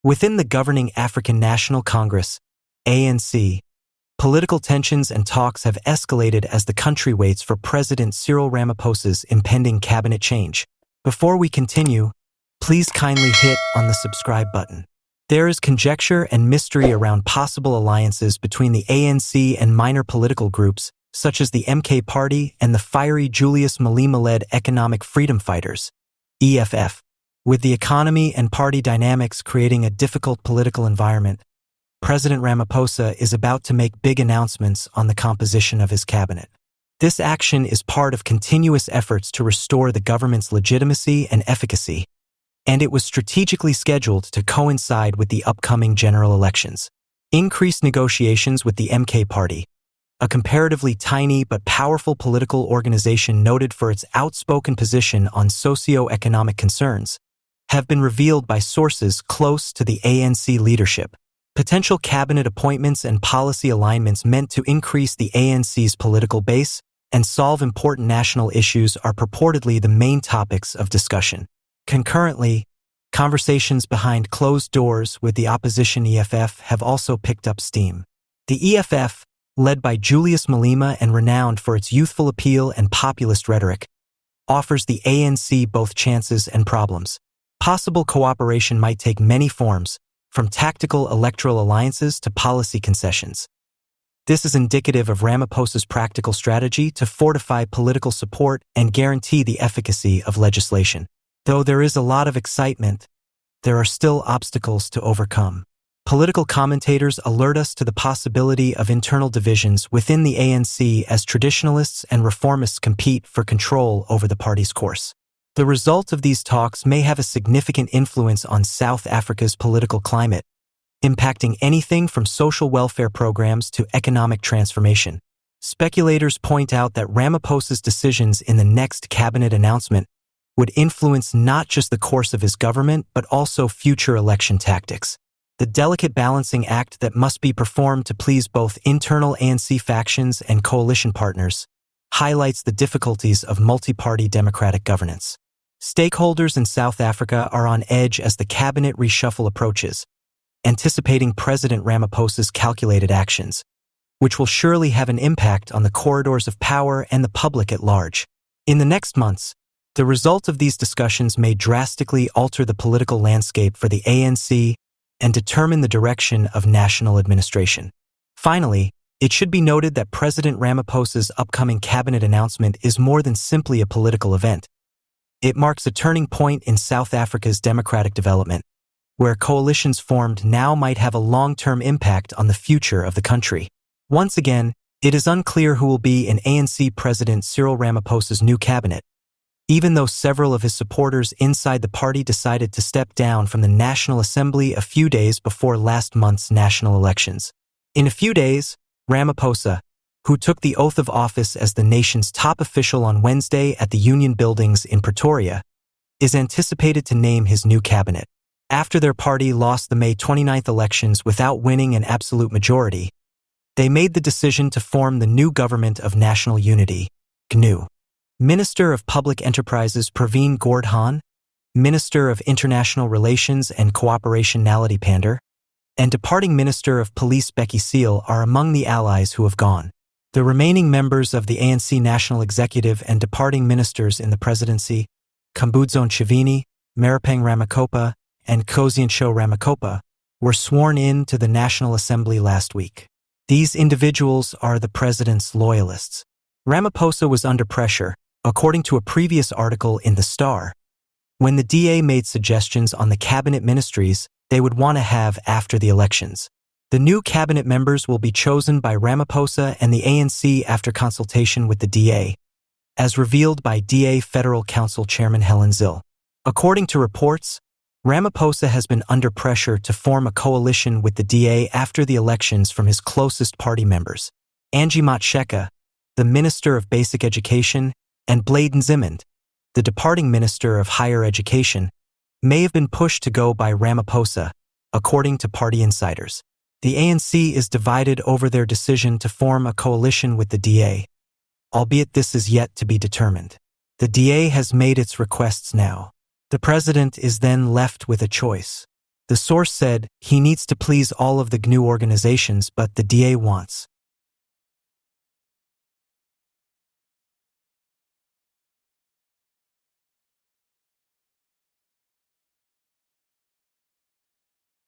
Within the governing African National Congress, ANC, political tensions and talks have escalated as the country waits for President Cyril Ramaphosa's impending cabinet change. Before we continue, please kindly hit on the subscribe button. There is conjecture and mystery around possible alliances between the ANC and minor political groups, such as the MK Party and the fiery Juliusmalema-led Economic Freedom Fighters, EFF. With the economy and party dynamics creating a difficult political environment, President Ramaphosa is about to make big announcements on the composition of his cabinet. This action is part of continuous efforts to restore the government's legitimacy and efficacy, and it was strategically scheduled to coincide with the upcoming general elections. Increased negotiations with the MK Party, a comparatively tiny but powerful political organization noted for its outspoken position on socio-economic concerns, have been revealed by sources close to the ANC leadership. Potential cabinet appointments and policy alignments meant to increase the ANC's political base and solve important national issues are purportedly the main topics of discussion. Concurrently, conversations behind closed doors with the opposition EFF have also picked up steam. The EFF, led by Juliusmalema and renowned for its youthful appeal and populist rhetoric, offers the ANC both chances and problems. Possible cooperation might take many forms, from tactical electoral alliances to policy concessions. This is indicative of Ramaphosa's practical strategy to fortify political support and guarantee the efficacy of legislation. Though there is a lot of excitement, there are still obstacles to overcome. Political commentators alert us to the possibility of internal divisions within the ANC as traditionalists and reformists compete for control over the party's course. The result of these talks may have a significant influence on South Africa's political climate, impacting anything from social welfare programs to economic transformation. Speculators point out that Ramaphosa's decisions in the next cabinet announcement would influence not just the course of his government but also future election tactics. The delicate balancing act that must be performed to please both internal ANC factions and coalition partners highlights the difficulties of multi-party democratic governance. Stakeholders in South Africa are on edge as the cabinet reshuffle approaches, anticipating President Ramaphosa's calculated actions, which will surely have an impact on the corridors of power and the public at large. In the next months, the result of these discussions may drastically alter the political landscape for the ANC and determine the direction of national administration. Finally, it should be noted that President Ramaphosa's upcoming cabinet announcement is more than simply a political event. It marks a turning point in South Africa's democratic development, where coalitions formed now might have a long-term impact on the future of the country. Once again, it is unclear who will be in ANC President Cyril Ramaphosa's new cabinet, even though several of his supporters inside the party decided to step down from the National Assembly a few days before last month's national elections. In a few days, Ramaphosa, who took the oath of office as the nation's top official on Wednesday at the Union Buildings in Pretoria, is anticipated to name his new cabinet. After their party lost the May 29th elections without winning an absolute majority, they made the decision to form the new Government of National Unity, GNU. Minister of Public Enterprises Praveen Gordhan, Minister of International Relations and Cooperation Naledi Pandor, and departing Minister of Police Becky Cyril are among the allies who have gone. The remaining members of the ANC National Executive and departing ministers in the presidency, Khumbudzo Ntshavheni, Marapeng Ramakopa, and Coziensho Ramakopa, were sworn in to the National Assembly last week. These individuals are the president's loyalists. Ramaphosa was under pressure, according to a previous article in The Star, when the DA made suggestions on the cabinet ministries they would want to have after the elections. The new cabinet members will be chosen by Ramaphosa and the ANC after consultation with the DA, as revealed by DA Federal Council Chairman Helen Zille. According to reports, Ramaphosa has been under pressure to form a coalition with the DA after the elections from his closest party members, Angie Motshekga, the Minister of Basic Education, and Blade Nzimande, the departing Minister of Higher Education, may have been pushed to go by Ramaphosa, according to party insiders. The ANC is divided over their decision to form a coalition with the DA, albeit this is yet to be determined. The DA has made its requests now. The president is then left with a choice. The The source said he needs to please all of the GNU organizations, but the DA wants